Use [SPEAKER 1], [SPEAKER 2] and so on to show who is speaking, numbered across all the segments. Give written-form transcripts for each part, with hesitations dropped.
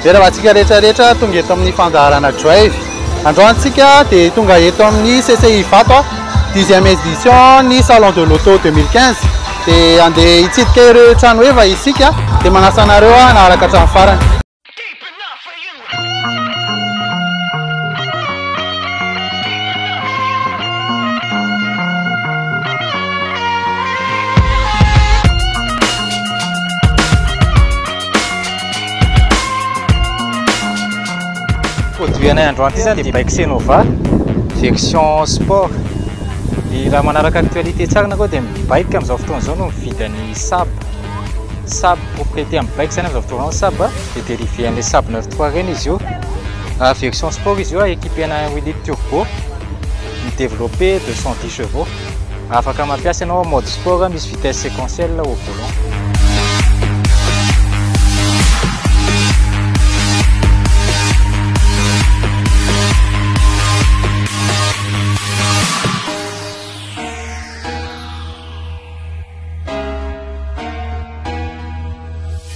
[SPEAKER 1] dia raha antsika rehetrarehetra tonga eto amin'ny fandaharana drive. Androantsika dia tonga eto amin'ny CCI Vato 10e édition ny salon de l'auto 2015 dia andeha hitsidika ireo trano eva isika dia manasa anareo naharaka hatramin'ny farany.
[SPEAKER 2] Produit anay androany ity zany dia bike Senova version sport. Dia raha manaraka actualité tsara koa dia bike amin'izao fotoana izao no mividy ny Saab propriété amin'ny bike zany amin'izao fotoana Saab dia dérivé an'ilay Saab 93 reny izy io. Version sport izy io équipé na 8 litres turbo développé 210 chevaux. Afaka mampiasa ianao mode sport misy vitesse séquentielle au volant.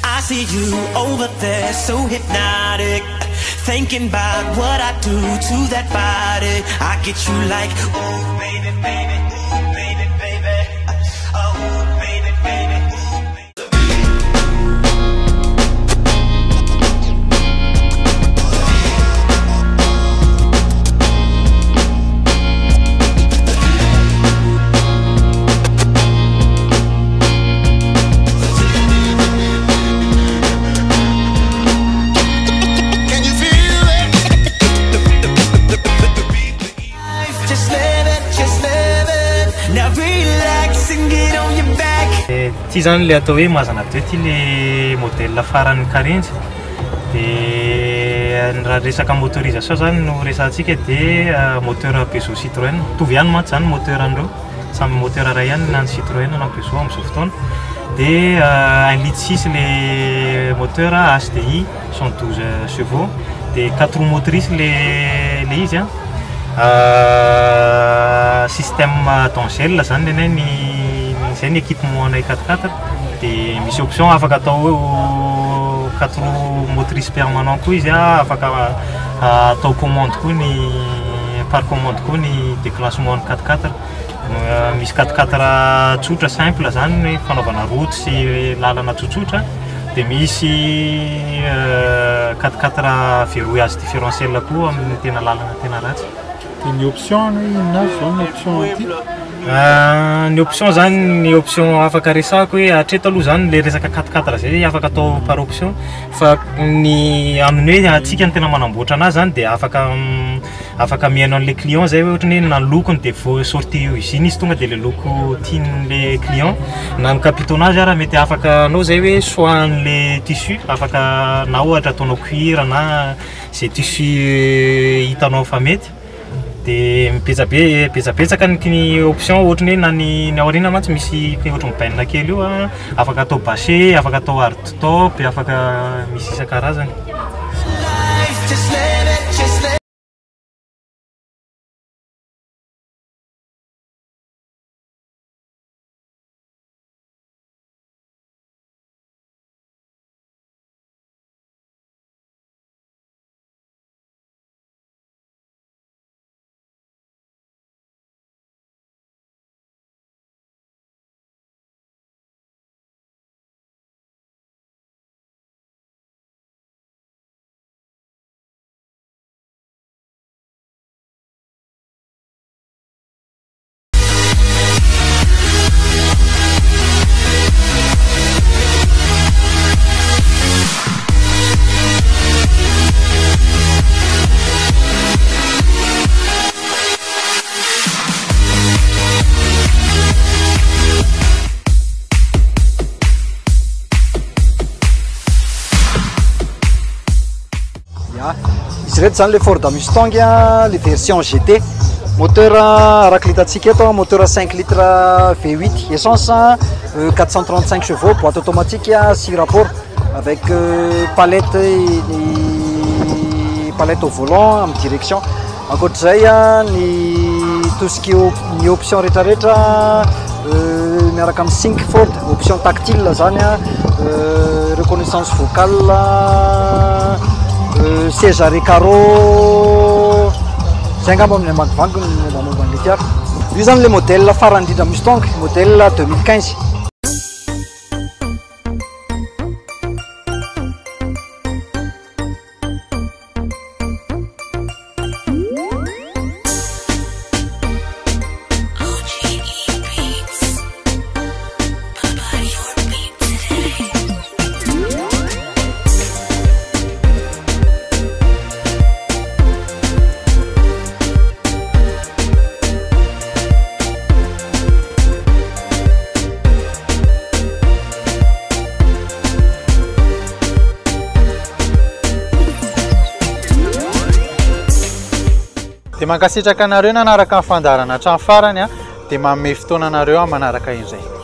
[SPEAKER 3] I see you over there, so hypnotic, thinking about what I do to that body. I get you like, ooh, baby, baby, ooh, baby, baby, oh, baby, baby, ooh, baby.
[SPEAKER 4] Ty zany le atao hoe mazana be ty le modèle farany karenjy dia raha resaka motorisation zany no resantsika dia moteur Peugeot Citroën mitovy ihany mantsy zany moteur andreo samy moteur iray ihany na ny Citroën na Peugeot amin'izao fotoana dia 1 litre 6 le moteur HDI 112 chevaux dia 4 roues motrices le izy système tangelle zany ny zay ny équipement anay 4x4 dia misy option afaka atao 4 roues motrices permanent koa izy afaka atao commande koa ny par commande koa ny déclenchement ny 4x4 misy 4x4 tsotra simple zany fanaovana route sy lalana tsotsotra dia misy 4x4 verrouillage différentiel koa amin'ny tena lalana tena ratsy.
[SPEAKER 1] Ny option inona zao ny option ity?
[SPEAKER 4] Ny option zany ny option afaka resako hoe hatreto aloha zany le resaka 4x4 zay afaka atao par option fa ny amin'ny hoe atsika ny tena manamboatra anazy zany dia afaka mihaino an'le client zay hoe ohatrany hoe na lokony dia vo sorti usine izy tonga dia le loko tian'le client na ny capitonnage raha mety afaka anao zay hoe soit an'le tissu afaka na ohatra ataonao cuir na zay tissu hitanao fa mety dia mipetsapetsaka ny option ohatrany hoe na ny aoriana mantsy misy ohatrany bainina kely io afaka atao bâché afaka atao hardtop afaka misy isan-karazany.
[SPEAKER 5] Izy reto zany le Ford Mustang le version GT moteur araky litantsika eto moteur 5 litres V8 essence 435 chevaux boîte automatique 6 rapports avec palette au volant en direction ankoatr'izay ny tout ce qui ny option rehetrarehetra miaraka amin'ny sync Ford option tactile zany reconnaissance vocale seza recaro zay angamba amin'ny amadivangy nanaovan'le fiara io zany le modèle farany indrindra Mustang modèle 2015.
[SPEAKER 1] Dia mankasitraka anareo nanaraka ny fandaharana hatramin'ny farany dia manome fotoana anareo manaraka izay.